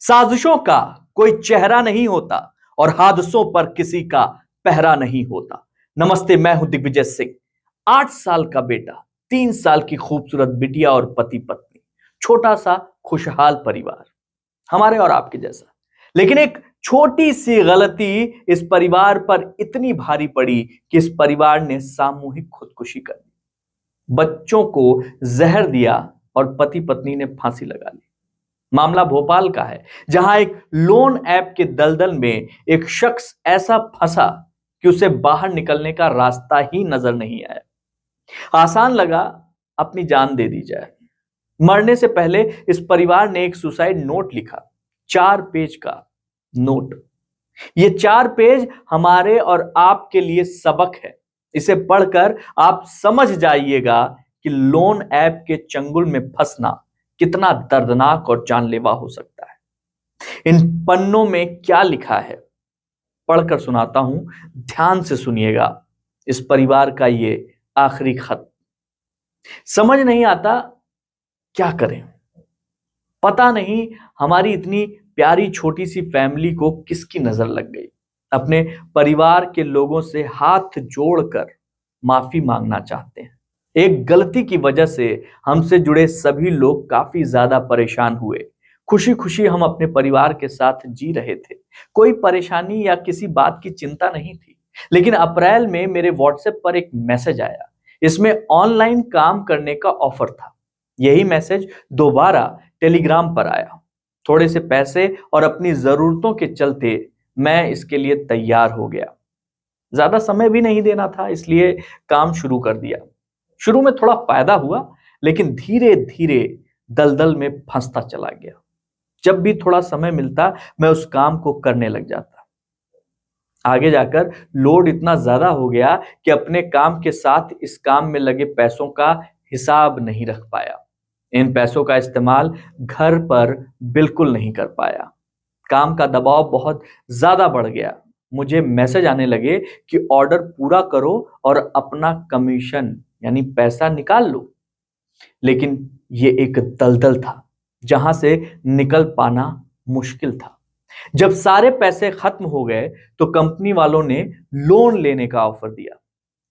साजिशों का कोई चेहरा नहीं होता और हादसों पर किसी का पहरा नहीं होता। नमस्ते, मैं हूं दिग्विजय सिंह। 8 साल का बेटा, 3 साल की खूबसूरत बिटिया और पति पत्नी, छोटा सा खुशहाल परिवार, हमारे और आपके जैसा। लेकिन एक छोटी सी गलती इस परिवार पर इतनी भारी पड़ी कि इस परिवार ने सामूहिक खुदकुशी कर ली। बच्चों को जहर दिया और पति पत्नी ने फांसी लगा ली। मामला भोपाल का है, जहां एक लोन ऐप के दलदल में एक शख्स ऐसा फंसा कि उसे बाहर निकलने का रास्ता ही नजर नहीं आया। आसान लगा अपनी जान दे दी जाए। मरने से पहले इस परिवार ने एक सुसाइड नोट लिखा, 4 पेज का नोट। ये 4 पेज हमारे और आपके लिए सबक है। इसे पढ़कर आप समझ जाइएगा कि लोन ऐप के चंगुल में फंसना कितना दर्दनाक और जानलेवा हो सकता है। इन पन्नों में क्या लिखा है, पढ़कर सुनाता हूं, ध्यान से सुनिएगा। इस परिवार का ये आखिरी खत। समझ नहीं आता क्या करें। पता नहीं हमारी इतनी प्यारी छोटी सी फैमिली को किसकी नजर लग गई। अपने परिवार के लोगों से हाथ जोड़कर माफी मांगना चाहते हैं। एक गलती की वजह से हमसे जुड़े सभी लोग काफी ज्यादा परेशान हुए। खुशी खुशी हम अपने परिवार के साथ जी रहे थे। कोई परेशानी या किसी बात की चिंता नहीं थी। लेकिन अप्रैल में मेरे व्हाट्सएप पर एक मैसेज आया। इसमें ऑनलाइन काम करने का ऑफर था। यही मैसेज दोबारा टेलीग्राम पर आया। थोड़े से पैसे और अपनी जरूरतों के चलते मैं इसके लिए तैयार हो गया। ज्यादा समय भी नहीं देना था, इसलिए काम शुरू कर दिया। शुरू में थोड़ा फायदा हुआ, लेकिन धीरे धीरे दलदल में फंसता चला गया। जब भी थोड़ा समय मिलता, मैं उस काम को करने लग जाता। आगे जाकर लोड इतना ज्यादा हो गया कि अपने काम के साथ इस काम में लगे पैसों का हिसाब नहीं रख पाया। इन पैसों का इस्तेमाल घर पर बिल्कुल नहीं कर पाया। काम का दबाव बहुत ज्यादा बढ़ गया। मुझे मैसेज आने लगे कि ऑर्डर पूरा करो और अपना कमीशन यानी पैसा निकाल लो। लेकिन ये एक दलदल था जहां से निकल पाना मुश्किल था। जब सारे पैसे खत्म हो गए तो कंपनी वालों ने लोन लेने का ऑफर दिया।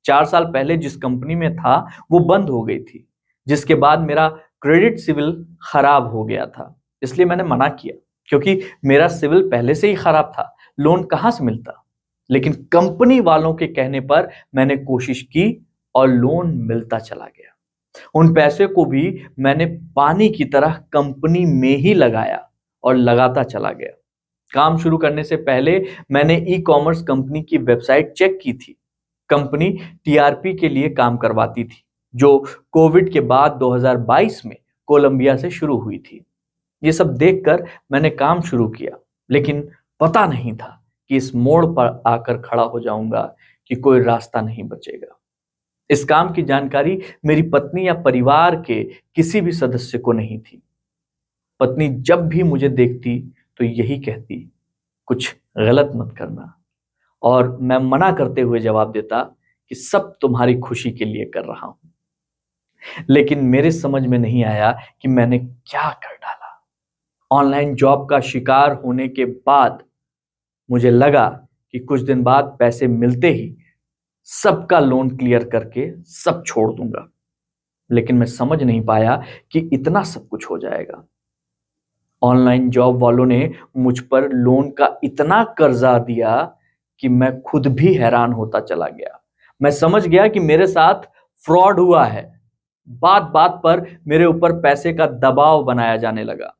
4 साल पहले जिस कंपनी में था वो बंद हो गई थी, जिसके बाद मेरा क्रेडिट सिविल खराब हो गया था। इसलिए मैंने मना किया, क्योंकि मेरा सिविल पहले से ही खराब था। लोन कहां से मिलता। लेकिन कंपनी वालों के कहने पर मैंने कोशिश की और लोन मिलता चला गया। उन पैसे को भी मैंने पानी की तरह कंपनी में ही लगाया और लगाता चला गया। काम शुरू करने से पहले मैंने ई कॉमर्स कंपनी की वेबसाइट चेक की थी। कंपनी टीआरपी के लिए काम करवाती थी, जो कोविड के बाद 2022 में कोलंबिया से शुरू हुई थी। ये सब देखकर मैंने काम शुरू किया, लेकिन पता नहीं था कि इस मोड़ पर आकर खड़ा हो जाऊंगा कि कोई रास्ता नहीं बचेगा। इस काम की जानकारी मेरी पत्नी या परिवार के किसी भी सदस्य को नहीं थी। पत्नी जब भी मुझे देखती तो यही कहती, कुछ गलत मत करना। और मैं मना करते हुए जवाब देता कि सब तुम्हारी खुशी के लिए कर रहा हूं। लेकिन मेरे समझ में नहीं आया कि मैंने क्या कर डाला। ऑनलाइन जॉब का शिकार होने के बाद मुझे लगा कि कुछ दिन बाद पैसे मिलते ही सबका लोन क्लियर करके सब छोड़ दूंगा। लेकिन मैं समझ नहीं पाया कि इतना सब कुछ हो जाएगा। ऑनलाइन जॉब वालों ने मुझ पर लोन का इतना कर्जा दिया कि मैं खुद भी हैरान होता चला गया। मैं समझ गया कि मेरे साथ फ्रॉड हुआ है। बात बात पर मेरे ऊपर पैसे का दबाव बनाया जाने लगा।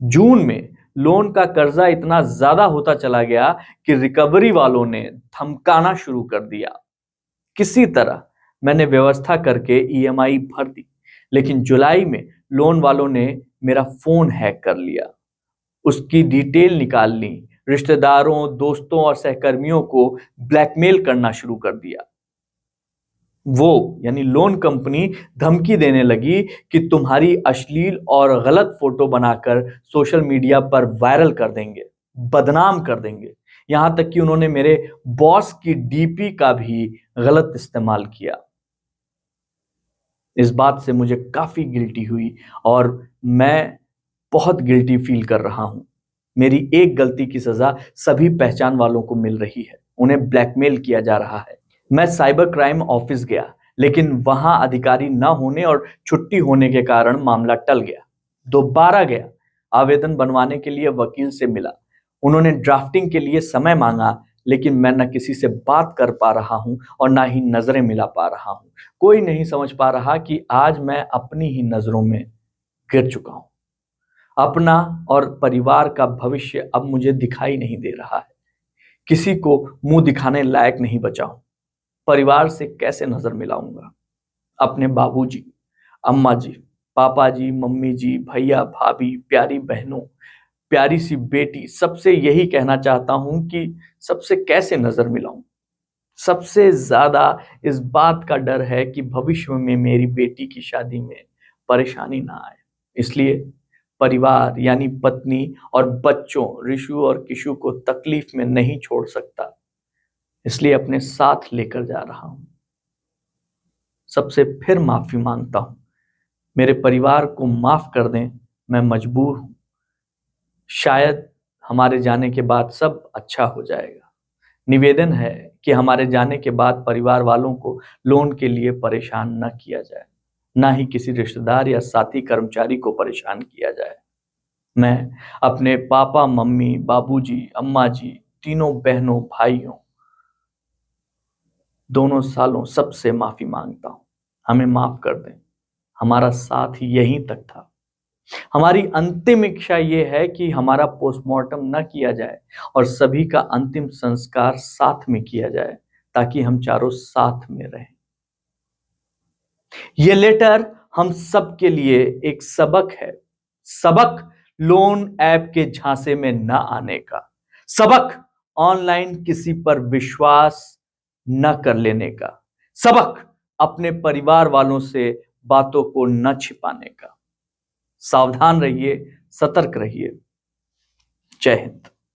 जून में लोन का कर्जा इतना ज्यादा होता चला गया कि रिकवरी वालों ने धमकाना शुरू कर दिया। किसी तरह मैंने व्यवस्था करके ईएमआई भर दी, लेकिन जुलाई में लोन वालों ने मेरा फोन हैक कर लिया, उसकी डिटेल निकाल ली, रिश्तेदारों, दोस्तों और सहकर्मियों को ब्लैकमेल करना शुरू कर दिया। वो यानी लोन कंपनी धमकी देने लगी कि तुम्हारी अश्लील और गलत फोटो बनाकर सोशल मीडिया पर वायरल कर देंगे, बदनाम कर देंगे। यहां तक कि उन्होंने मेरे बॉस की डीपी का भी गलत इस्तेमाल किया। इस बात से मुझे काफी गिल्टी हुई और मैं बहुत गिल्टी फील कर रहा हूं। मेरी एक गलती की सजा सभी पहचान वालों को मिल रही है, उन्हें ब्लैकमेल किया जा रहा है। मैं साइबर क्राइम ऑफिस गया, लेकिन वहां अधिकारी न होने और छुट्टी होने के कारण मामला टल गया। दोबारा गया, आवेदन बनवाने के लिए वकील से मिला। उन्होंने ड्राफ्टिंग के लिए समय मांगा, लेकिन मैं न किसी से बात कर पा रहा हूं और ना ही नजरें मिला पा रहा हूं। कोई नहीं समझ पा रहा कि आज मैं अपनी ही नजरों में गिर चुका हूं। अपना और परिवार का भविष्य अब मुझे दिखाई नहीं दे रहा है। किसी को मुंह दिखाने लायक नहीं बचा हूं। परिवार से कैसे नजर मिलाऊंगा? अपने बाबूजी, अम्मा जी, पापा जी, मम्मी जी, भैया, भाभी, प्यारी बहनों, प्यारी सी बेटी, सबसे यही कहना चाहता हूं कि सबसे कैसे नजर मिलाऊं। सबसे ज्यादा इस बात का डर है कि भविष्य में मेरी बेटी की शादी में परेशानी ना आए। इसलिए परिवार यानी पत्नी और बच्चों ऋषु और किशु को तकलीफ में नहीं छोड़ सकता, इसलिए अपने साथ लेकर जा रहा हूं। सबसे फिर माफी मांगता हूं। मेरे परिवार को माफ कर दें, मैं मजबूर हूं। शायद हमारे जाने के बाद सब अच्छा हो जाएगा। निवेदन है कि हमारे जाने के बाद परिवार वालों को लोन के लिए परेशान न किया जाए, ना ही किसी रिश्तेदार या साथी कर्मचारी को परेशान किया जाए। मैं अपने पापा, मम्मी, बाबूजी, अम्मा जी, तीनों बहनों, भाइयों, दोनों सालों सबसे माफी मांगता हूं। हमें माफ कर दें, हमारा साथ यहीं तक था। हमारी अंतिम इच्छा यह है कि हमारा पोस्टमार्टम न किया जाए और सभी का अंतिम संस्कार साथ में किया जाए, ताकि हम चारों साथ में रहें। यह लेटर हम सब के लिए एक सबक है। सबक लोन ऐप के झांसे में न आने का। सबक ऑनलाइन किसी पर विश्वास न कर लेने का। सबक अपने परिवार वालों से बातों को न छिपाने का। सावधान रहिए, सतर्क रहिए। जय हिंद।